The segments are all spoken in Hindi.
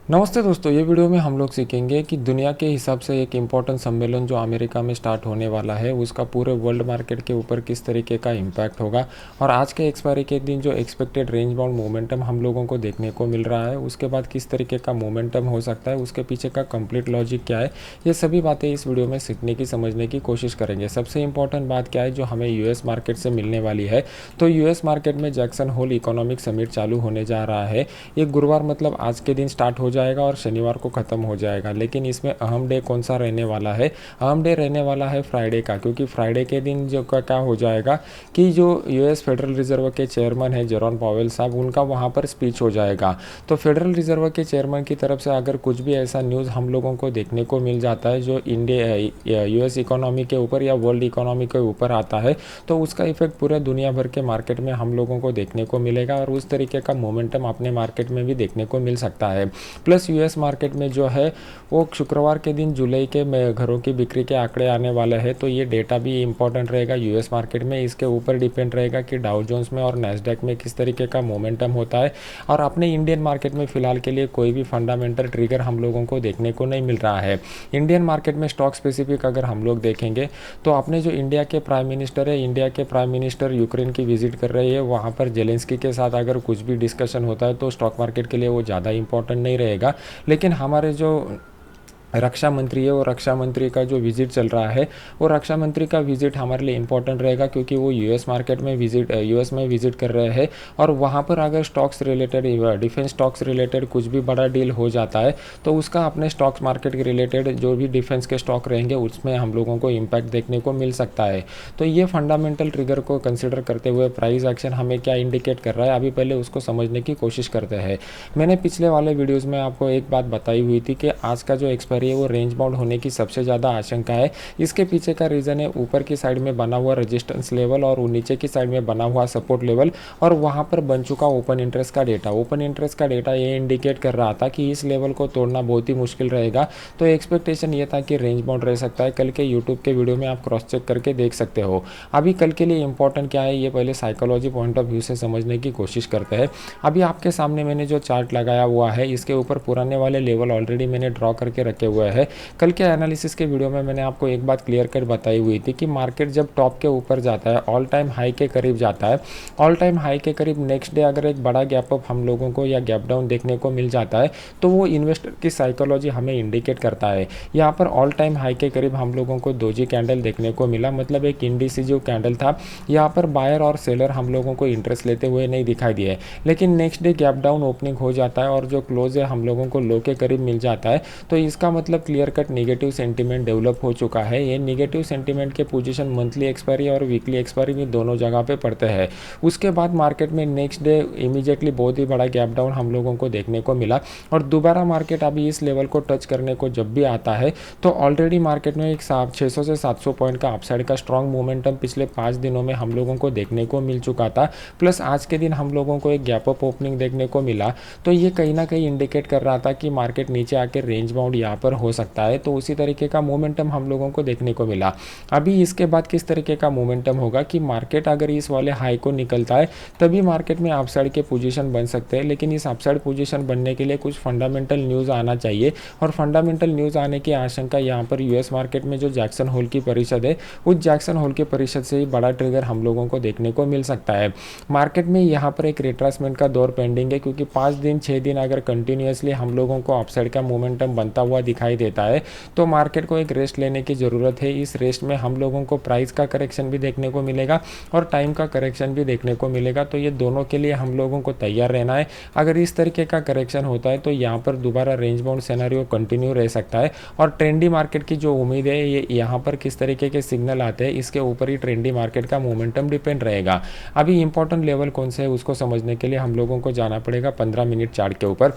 नमस्ते दोस्तों, ये वीडियो में हम लोग सीखेंगे कि दुनिया के हिसाब से एक इम्पॉर्टेंट सम्मेलन जो अमेरिका में स्टार्ट होने वाला है उसका पूरे वर्ल्ड मार्केट के ऊपर किस तरीके का इम्पैक्ट होगा। और आज के एक्सपायरी के दिन जो एक्सपेक्टेड रेंज बाउंड मोमेंटम हम लोगों को देखने को मिल रहा है, उसके बाद किस तरीके का मोमेंटम हो सकता है, उसके पीछे का कंप्लीट लॉजिक क्या है, ये सभी बातें इस वीडियो में सीखने की समझने की कोशिश करेंगे। सबसे इंपॉर्टेंट बात क्या है जो हमें यूएस मार्केट से मिलने वाली है, तो यूएस मार्केट में जैक्सन होल इकोनॉमिक समिट चालू होने जा रहा है। ये गुरुवार मतलब आज के दिन स्टार्ट हो जाएगा और शनिवार को ख़त्म हो जाएगा। लेकिन इसमें अहम डे कौन सा रहने वाला है? अहम डे रहने वाला है फ्राइडे का, क्योंकि फ्राइडे के दिन जो क्या हो जाएगा कि जो यूएस फेडरल रिजर्व के चेयरमैन है जेरोम पावेल साहब, उनका वहाँ पर स्पीच हो जाएगा। तो फेडरल रिजर्व के चेयरमैन की तरफ से अगर कुछ भी ऐसा न्यूज़ हम लोगों को देखने को मिल जाता है जो इंडिया यूएस इकोनॉमी के ऊपर या वर्ल्ड इकोनॉमी के ऊपर आता है, तो उसका इफेक्ट पूरे दुनिया भर के मार्केट में हम लोगों को देखने को मिलेगा और उस तरीके का मोमेंटम अपने मार्केट में भी देखने को मिल सकता है। प्लस यूएस मार्केट में जो है वो शुक्रवार के दिन जुलाई के घरों की बिक्री के आंकड़े आने वाले हैं, तो ये डेटा भी इंपॉर्टेंट रहेगा यूएस मार्केट में। इसके ऊपर डिपेंड रहेगा कि डाउ जोन्स में और नैस्डैक में किस तरीके का मोमेंटम होता है। और अपने इंडियन मार्केट में फिलहाल के लिए कोई भी फंडामेंटल ट्रिगर हम लोगों को देखने को नहीं मिल रहा है। इंडियन मार्केट में स्टॉक स्पेसिफिक अगर हम लोग देखेंगे तो अपने जो इंडिया के प्राइम मिनिस्टर है, इंडिया के प्राइम मिनिस्टर यूक्रेन की विजिट कर रहे हैं, वहाँ पर जेलेंस्की के साथ अगर कुछ भी डिस्कशन होता है तो स्टॉक मार्केट के लिए वो ज़्यादा इंपॉर्टेंट नहीं रहेगा। लेकिन हमारे जो रक्षा मंत्री है, वो रक्षा मंत्री का जो विजिट चल रहा है, वो रक्षा मंत्री का विजिट हमारे लिए इंपॉर्टेंट रहेगा, क्योंकि वो यूएस मार्केट में यूएस में विजिट कर रहे हैं। और वहाँ पर अगर stocks related, defence stocks related कुछ भी बड़ा डील हो जाता है तो उसका अपने स्टॉक्स मार्केट के रिलेटेड जो भी डिफेंस के स्टॉक रहेंगे उसमें हम लोगों को इम्पैक्ट देखने को मिल सकता है। तो ये फंडामेंटल ट्रिगर को कंसिडर करते हुए प्राइस एक्शन हमें क्या इंडिकेट कर रहा है, अभी पहले उसको समझने की कोशिश करते हैं। मैंने पिछले वाले वीडियोज़ में आपको एक बात बताई हुई थी कि आज का जो एक्सपायरी है वो रेंज बाउंड होने की सबसे ज़्यादा आशंका है। इसके पीछे का रीज़न है ऊपर की साइड में बना हुआ रेजिस्टेंस लेवल और नीचे की साइड में बना हुआ सपोर्ट लेवल, और वहाँ पर बन चुका ओपन इंटरेस्ट का डेटा। ओपन इंटरेस्ट का डेटा ये इंडिकेट कर रहा था कि इस लेवल को तोड़ना बहुत ही मुश्किल रहेगा। तो एक्सपेक्टेशन ये था कि रेंज बाउंड रह सकता है। कल के यूट्यूब के वीडियो में आप क्रॉस चेक करके देख सकते हो। अभी कल के लिए इंपॉर्टेंट क्या है ये पहले साइकोलॉजी पॉइंट ऑफ व्यू से समझने की कोशिश करते हैं। अभी आपके सामने मैंने जो चार्ट लगाया हुआ है, इसके ऊपर पुराने वाले लेवल ऑलरेडी मैंने ड्रॉ करके रखे हुए हैं। कल के एनालिसिस के वीडियो में मैंने आपको एक बात क्लियर कर बताई हुई थी कि मार्केट जब टॉप के ऊपर जाता है, ऑल टाइम हाई के करीब जाता है, ऑल टाइम हाई के करीब नेक्स्ट डे अगर एक बड़ा गैप अप हम लोगों को या गैप डाउन देखने को मिल जाता है, तो वो इन्वेस्टर की साइकोलॉजी हमें इंडिकेट करता है। यहाँ पर ऑल टाइम हाई के करीब हम लोगों को दोजी कैंडल देखने को मिला, मतलब एक इंडिसिजिव कैंडल था। यहाँ पर बायर और सेलर हम लोगों को इंटरेस्ट लेते हुए नहीं दिखाई दिए। लेकिन next day gap down opening हो जाता है और जो क्लोज है हम लोगों को लो के करीब मिल जाता है, तो इसका मतलब clear cut negative sentiment develop हो चुका है। ये नेगेटिव सेंटीमेंट के पोजीशन मंथली एक्सपायरी और वीकली एक्सपायरी में दोनों जगह पे पड़ते हैं। उसके बाद मार्केट में नेक्स्ट डे इमीडिएटली बहुत ही बड़ा गैप डाउन हम लोगों को देखने को मिला और दोबारा मार्केट अभी इस लेवल को टच करने को जब भी आता है तो ऑलरेडी मार्केट में एक 600 से 700 पॉइंट का अपसाइड का स्ट्रॉन्ग मोमेंटम पिछले 5 दिनों में हम लोगों को देखने को मिल चुका था। प्लस आज के दिन हम लोगों को एक गैप अप ओपनिंग देखने को मिला, तो ये कहीं ना कहीं इंडिकेट कर रहा था कि मार्केट नीचे आकर रेंज बाउंड यहाँ पर हो सकता है। तो उसी तरीके का मोमेंटम हम लोगों को देखने को मिला। अभी इसके बाद किस तरीके का मोमेंटम होगा कि मार्केट अगर इस वाले हाई को निकलता है तभी मार्केट में अपसाइड के पोजीशन बन सकते हैं। लेकिन इस अपसाइड पोजीशन बनने के लिए कुछ फंडामेंटल न्यूज़ आना चाहिए और फंडामेंटल न्यूज़ आने की आशंका यहाँ पर यूएस मार्केट में जो जैक्सन होल की परिषद है, उस जैक्सन होल की परिषद से ही बड़ा ट्रिगर हम लोगों को देखने को मिल सकता है। मार्केट में यहाँ पर एक रिट्रेसमेंट का दौर पेंडिंग है, क्योंकि 5 दिन 6 दिन अगर कंटिन्यूसली हम लोगों को अपसाइड का मोमेंटम बनता हुआ दिखाई देता है तो मार्केट को एक रेस्ट लेने की ज़रूरत है। इस रेस्ट में हम लोगों को प्राइस का करेक्शन भी देखने को मिलेगा और टाइम का करेक्शन भी देखने को मिलेगा, तो ये दोनों के लिए हम लोगों को तैयार रहना है। अगर इस तरीके का करेक्शन होता है तो यहाँ पर दोबारा रेंज बाउंड सिनेरियो कंटिन्यू रह सकता है और ट्रेंडी मार्केट की जो उम्मीद है ये यहाँ पर किस तरीके के सिग्नल आते हैं इसके ऊपर ही ट्रेंडी मार्केट का मोमेंटम डिपेंड रहेगा। अभी इंपॉर्टेंट लेवल कौन से है उसको समझने के लिए हम लोगों को जाना पड़ेगा 15 मिनट चार्ट के ऊपर।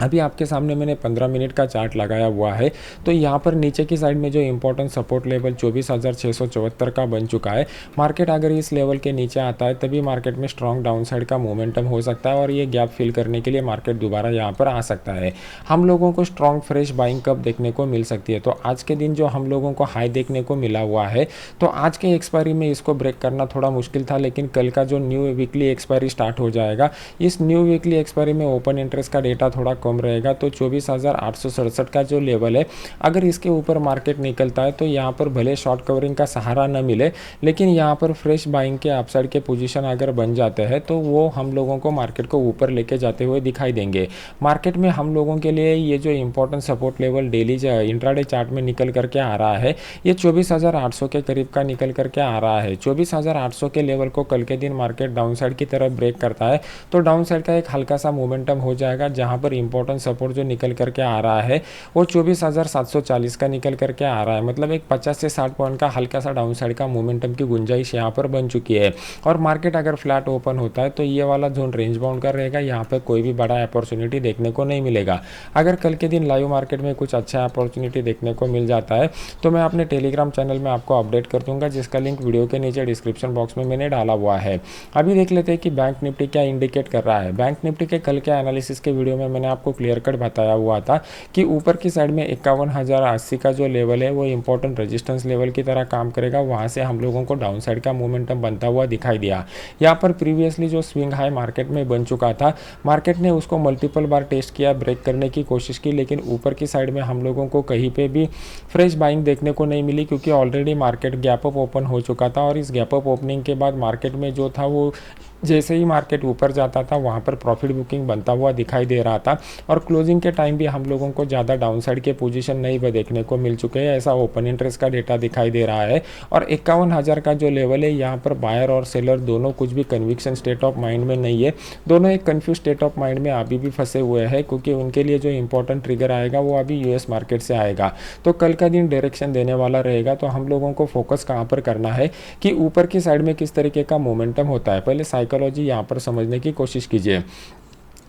अभी आपके सामने मैंने 15 मिनट का चार्ट लगाया हुआ है, तो यहाँ पर नीचे की साइड में जो इंपॉर्टेंट सपोर्ट लेवल 24,674 का बन चुका है। मार्केट अगर इस लेवल के नीचे आता है तभी मार्केट में स्ट्रॉन्ग डाउन साइड का मोमेंटम हो सकता है और ये गैप फिल करने के लिए मार्केट दोबारा यहाँ पर आ सकता है। हम लोगों को स्ट्रॉन्ग फ्रेश बाइंग कब देखने को मिल सकती है, तो आज के दिन जो हम लोगों को हाई देखने को मिला हुआ है, तो आज के एक्सपायरी में इसको ब्रेक करना थोड़ा मुश्किल था। लेकिन कल का जो न्यू वीकली एक्सपायरी स्टार्ट हो जाएगा, इस न्यू वीकली एक्सपायरी में ओपन इंटरेस्ट का डेटा थोड़ा कम कम रहेगा। तो 24,867 का जो लेवल है, अगर इसके ऊपर मार्केट निकलता है तो यहाँ पर भले शॉर्ट कवरिंग का सहारा न मिले, लेकिन यहाँ पर फ्रेश बाइंग के अपसाइड के पोजीशन अगर बन जाते हैं तो वो हम लोगों को मार्केट को ऊपर लेके जाते हुए दिखाई देंगे। मार्केट में हम लोगों के लिए ये जो important support level daily intraday chart में निकल करके आ रहा है, ये 24,800 के करीब का निकल करके आ रहा है। 24,800 के लेवल को कल के दिन मार्केट डाउन साइड की तरफ ब्रेक करता है तो डाउन साइड का एक हल्का सा मोमेंटम हो जाएगा, जहां पर इंपॉर्टेंट सपोर्ट जो निकल करके आ रहा है वो 24,740 का निकल करके आ रहा है। मतलब एक 50 से 60 पॉइंट का हल्का सा डाउन साइड का मोमेंटम की गुंजाइश यहाँ पर बन चुकी है। और मार्केट अगर फ्लैट ओपन होता है तो ये वाला जोन रेंज बाउंड का रहेगा, यहाँ पर कोई भी बड़ा अपॉर्चुनिटी देखने को नहीं मिलेगा। अगर कल के दिन लाइव मार्केट में कुछ अच्छा अपॉर्चुनिटी देखने को मिल जाता है तो मैं अपने टेलीग्राम चैनल में आपको अपडेट कर दूंगा, जिसका लिंक वीडियो के नीचे डिस्क्रिप्शन बॉक्स में मैंने डाला हुआ है। अभी देख लेते हैं कि बैंक निफ्टी क्या इंडिकेट कर रहा है। बैंक निफ्टी के कल के एनालिसिस के वीडियो में मैंने आपको क्लियर कट बताया हुआ था कि ऊपर की साइड में 51,080 का जो लेवल है वो इंपॉर्टेंट रेजिस्टेंस लेवल की तरह काम करेगा। वहां से हम लोगों को डाउन साइड का मोमेंटम बनता हुआ दिखाई दिया। यहाँ पर प्रीवियसली जो स्विंग हाई मार्केट में बन चुका था, मार्केट ने उसको मल्टीपल बार टेस्ट किया, ब्रेक करने की कोशिश की, लेकिन ऊपर की साइड में हम लोगों को कहीं पे भी फ्रेश बाइंग देखने को नहीं मिली, क्योंकि already market gap up open हो चुका था। और इस गैप अप ओपनिंग के बाद मार्केट में जो था वो जैसे ही मार्केट ऊपर जाता था वहाँ पर प्रॉफिट बुकिंग बनता हुआ दिखाई दे रहा था। और क्लोजिंग के टाइम भी हम लोगों को ज़्यादा डाउनसाइड के पोजीशन नहीं देखने को मिल चुके हैं, ऐसा ओपन इंटरेस्ट का डेटा दिखाई दे रहा है। और 51,000 का जो लेवल है, यहाँ पर बायर और सेलर दोनों कुछ भी कन्विक्शन स्टेट ऑफ माइंड में नहीं है, दोनों एक कन्फ्यूज स्टेट ऑफ माइंड में अभी भी फंसे हुए हैं, क्योंकि उनके लिए जो इंपॉर्टेंट ट्रिगर आएगा वो अभी यूएस मार्केट से आएगा। तो कल का दिन डायरेक्शन देने वाला रहेगा। तो हम लोगों को फोकस कहाँ पर करना है कि ऊपर की साइड में किस तरीके का मोमेंटम होता है। पहले साइकोलॉजी यहाँ पर समझने की कोशिश कीजिए।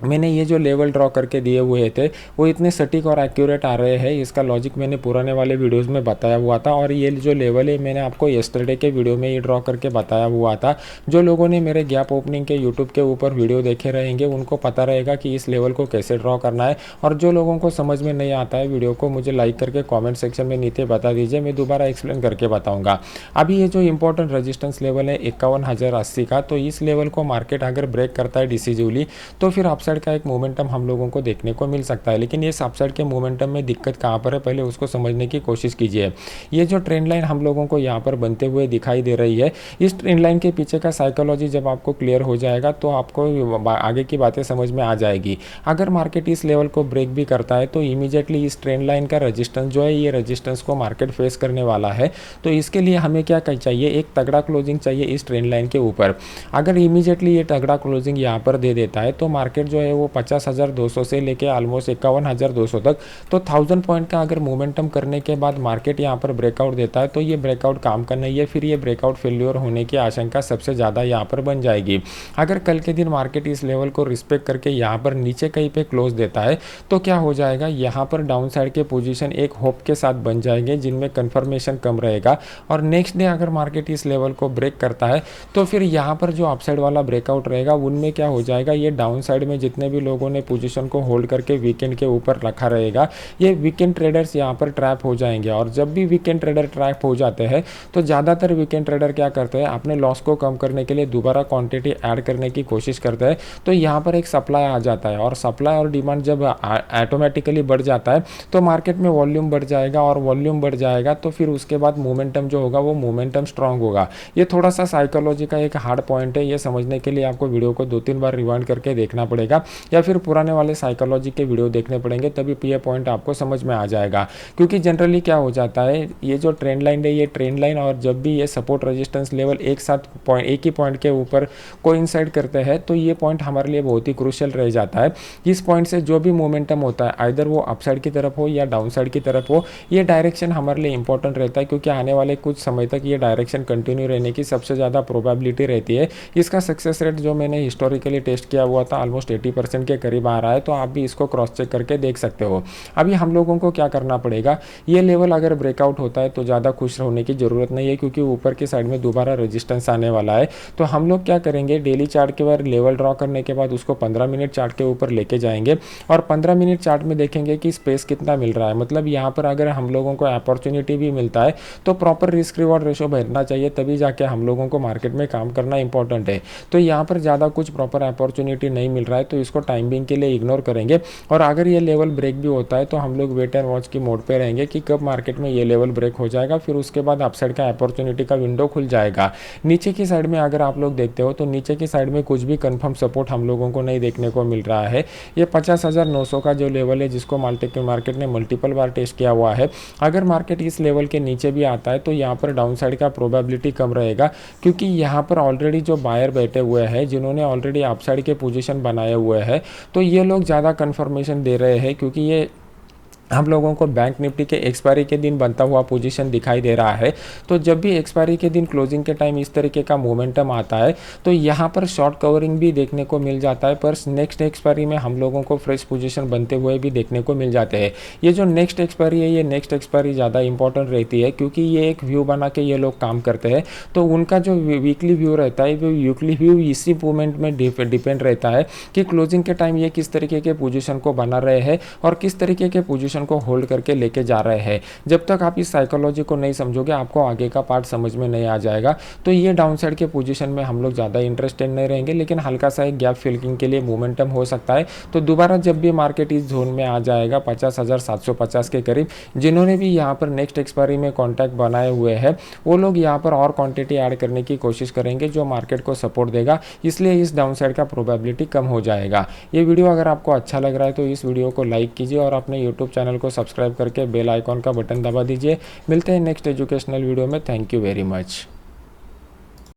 मैंने ये जो लेवल ड्रॉ करके दिए हुए थे वो इतने सटीक और एक्यूरेट आ रहे हैं, इसका लॉजिक मैंने पुराने वाले वीडियोस में बताया हुआ था। और ये जो लेवल है मैंने आपको येस्टरडे के वीडियो में ये ड्रॉ करके बताया हुआ था। जो लोगों ने मेरे गैप ओपनिंग के यूट्यूब के ऊपर वीडियो देखे रहेंगे उनको पता रहेगा कि इस लेवल को कैसे ड्रॉ करना है। और जो लोगों को समझ में नहीं आता है वीडियो को मुझे लाइक करके कॉमेंट सेक्शन में नीचे बता दीजिए, मैं दोबारा एक्सप्लेन करके बताऊँगा। अभी ये जो इंपॉर्टेंट रजिस्टेंस लेवल है 51,080 का, तो इस लेवल को मार्केट अगर ब्रेक करता है डिसीजिवली तो फिर अपसाइड का एक मोमेंटम हम लोगों को देखने को मिल सकता है। लेकिन ये अपसाइड के मोमेंटम में दिक्कत कहाँ पर है, पहले उसको समझने की कोशिश कीजिए। ये जो ट्रेंड लाइन हम लोगों को यहाँ पर बनते हुए दिखाई दे रही है, इस ट्रेंड लाइन के पीछे का साइकोलॉजी जब आपको क्लियर हो जाएगा तो आपको आगे की बातें समझ में आ जाएगी। अगर मार्केट इस लेवल को ब्रेक भी करता है तो इमीडिएटली इस ट्रेंड लाइन का रजिस्टेंस जो है, ये रजिस्टेंस को मार्केट फेस करने वाला है। तो इसके लिए हमें क्या चाहिए, एक तगड़ा क्लोजिंग चाहिए इस ट्रेंड लाइन के ऊपर। अगर इमीडिएटली ये तगड़ा क्लोजिंग यहाँ पर दे देता है तो मार्केट जो है वो 50,200 से लेके ऑलमोस्ट 51,200 तक, तो 1000 पॉइंट का अगर मोमेंटम करने के बाद मार्केट यहाँ पर ब्रेकआउट देता है तो ये ब्रेकआउट काम का नहीं है, फिर ये ब्रेकआउट फेल्योर होने की आशंका सबसे ज़्यादा यहाँ पर बन जाएगी। अगर कल के दिन मार्केट इस लेवल को रिस्पेक्ट करके यहाँ पर नीचे कहीं पे क्लोज देता है तो क्या हो जाएगा, यहाँ पर डाउन साइड के पोजीशन एक होप के साथ बन जाएंगे जिनमें कंफर्मेशन कम रहेगा। और नेक्स्ट डे अगर मार्केट इस लेवल को ब्रेक करता है तो फिर यहाँ पर जो अपसाइड वाला ब्रेकआउट रहेगा उनमें क्या हो जाएगा, ये डाउन साइड में जितने भी लोगों ने पोजीशन को होल्ड करके वीकेंड के ऊपर रखा रहेगा, ये वीकेंड ट्रेडर्स यहाँ पर ट्रैप हो जाएंगे। और जब भी वीकेंड ट्रेडर ट्रैप हो जाते हैं तो ज़्यादातर वीकेंड ट्रेडर क्या करते हैं, अपने लॉस को कम करने के लिए दोबारा क्वांटिटी ऐड करने की कोशिश करते हैं। तो यहाँ पर एक सप्लाई आ जाता है और सप्लाई और डिमांड जब ऑटोमेटिकली बढ़ जाता है तो मार्केट में वॉल्यूम बढ़ जाएगा और वॉल्यूम बढ़ जाएगा तो फिर उसके बाद मोमेंटम जो होगा वो मोमेंटम स्ट्रांग होगा। ये थोड़ा सा साइकोलॉजी का एक हार्ड पॉइंट है, ये समझने के लिए आपको वीडियो को 2-3 बार रिवाइंड करके देखना पड़ेगा या फिर पुराने वाले साइकोलॉजी के वीडियो देखने पड़ेंगे, तभी ये पॉइंट आपको समझ में आ जाएगा। क्योंकि जनरली क्या हो जाता है, ये जो ट्रेंड लाइन है, ये ट्रेंड लाइन और जब भी ये सपोर्ट रेजिस्टेंस लेवल एक साथ एक ही पॉइंट के ऊपर कोइंसाइड करते हैं तो ये पॉइंट हमारे लिए बहुत ही क्रूशियल रह जाता है। इस पॉइंट से जो भी मोमेंटम होता है, आइदर वो अपसाइड की तरफ हो या डाउन साइड की तरफ हो, ये डायरेक्शन हमारे लिए इंपॉर्टेंट रहता है, क्योंकि आने वाले कुछ समय तक ये डायरेक्शन कंटिन्यू रहने की सबसे ज़्यादा प्रोबेबिलिटी रहती है। इसका सक्सेस रेट जो मैंने हिस्टोरिकली टेस्ट किया हुआ था ऑलमोस्ट 80% के करीब आ रहा है, तो आप भी इसको क्रॉस चेक करके देख सकते हो। अभी हम लोगों को क्या करना पड़ेगा, ये लेवल अगर ब्रेकआउट होता है तो ज़्यादा खुश होने की ज़रूरत नहीं है, क्योंकि ऊपर की साइड में दोबारा रेजिस्टेंस आने वाला है। तो हम लोग क्या करेंगे, डेली चार्ट के बार लेवल ड्रॉ करने के बाद उसको 15 मिनट चार्ट के ऊपर लेके जाएंगे और 15 मिनट चार्ट में देखेंगे कि स्पेस कितना मिल रहा है। मतलब यहाँ पर अगर हम लोगों को अपॉर्चुनिटी भी मिलता है तो प्रॉपर रिस्क रिवॉर्ड रेशो बैठना चाहिए, तभी जाके हम लोगों को मार्केट में काम करना इंपॉर्टेंट है। तो यहाँ पर ज़्यादा कुछ प्रॉपर अपॉर्चुनिटी नहीं मिल रहा है तो इसको टाइम बिंग के लिए इग्नोर करेंगे। और अगर ये लेवल ब्रेक भी होता है तो हम लोग वेट एंड वॉच की मोड पे रहेंगे कि कब मार्केट में ये लेवल ब्रेक हो जाएगा, फिर उसके बाद अपसाइड का अपॉर्चुनिटी का विंडो खुल जाएगा। नीचे की साइड में अगर आप लोग देखते हो तो नीचे की साइड में कुछ भी कंफर्म सपोर्ट हम लोगों को नहीं देखने को मिल रहा है। ये 50,900 का जो लेवल है जिसको मार्केट ने मल्टीपल बार टेस्ट किया हुआ है, अगर मार्केट इस लेवल के नीचे भी आता है तो यहाँ पर डाउन साइड का प्रोबेबिलिटी कम रहेगा, क्योंकि यहाँ पर ऑलरेडी जो बायर बैठे हुए हैं जिन्होंने ऑलरेडी अपसाइड के पोजीशन बनाए हुए हैं, तो ये लोग ज़्यादा कन्फर्मेशन दे रहे हैं, क्योंकि ये हम लोगों को बैंक निफ्टी के एक्सपायरी के दिन बनता हुआ पोजीशन दिखाई दे रहा है। तो जब भी एक्सपायरी के दिन क्लोजिंग के टाइम इस तरीके का मोमेंटम आता है तो यहाँ पर शॉर्ट कवरिंग भी देखने को मिल जाता है, पर नेक्स्ट एक्सपायरी में हम लोगों को फ्रेश पोजीशन बनते हुए भी देखने को मिल जाते हैं। ये जो नेक्स्ट एक्सपायरी है, ये नेक्स्ट एक्सपायरी ज़्यादा इंपॉर्टेंट रहती है, क्योंकि ये एक व्यू बना के ये लोग काम करते हैं। तो उनका जो वीकली व्यू रहता है वो वीकली व्यू इसी मूवमेंट में डिपेंड रहता है कि क्लोजिंग के टाइम ये किस तरीके के पोजीशन को बना रहे हैं और किस तरीके के पोजीशन को होल्ड करके लेके जा रहे हैं। जब तक आप इस साइकोलॉजी को नहीं समझोगे आपको आगे का पार्ट समझ में नहीं आ जाएगा। तो ये डाउन साइड के पोजीशन में हम लोग ज़्यादा इंटरेस्टेड नहीं रहेंगे, लेकिन हल्का सा एक गैप फिलिंग के लिए मोमेंटम हो सकता है। तो दोबारा जब भी मार्केट इस जोन में आ जाएगा 50,750 के करीब, जिन्होंने भी यहाँ पर नेक्स्ट एक्सपायरी में कॉन्टैक्ट बनाए हुए हैं वो लोग यहाँ पर और क्वांटिटी ऐड करने की कोशिश करेंगे जो मार्केट को सपोर्ट देगा, इसलिए इस डाउन साइड का प्रोबेबिलिटी कम हो जाएगा। ये वीडियो अगर आपको अच्छा लग रहा है तो इस वीडियो को लाइक कीजिए और अपने यूट्यूब चैनल को सब्सक्राइब करके बेल आइकॉन का बटन दबा दीजिए। मिलते हैं नेक्स्ट एजुकेशनल वीडियो में। Thank you very much.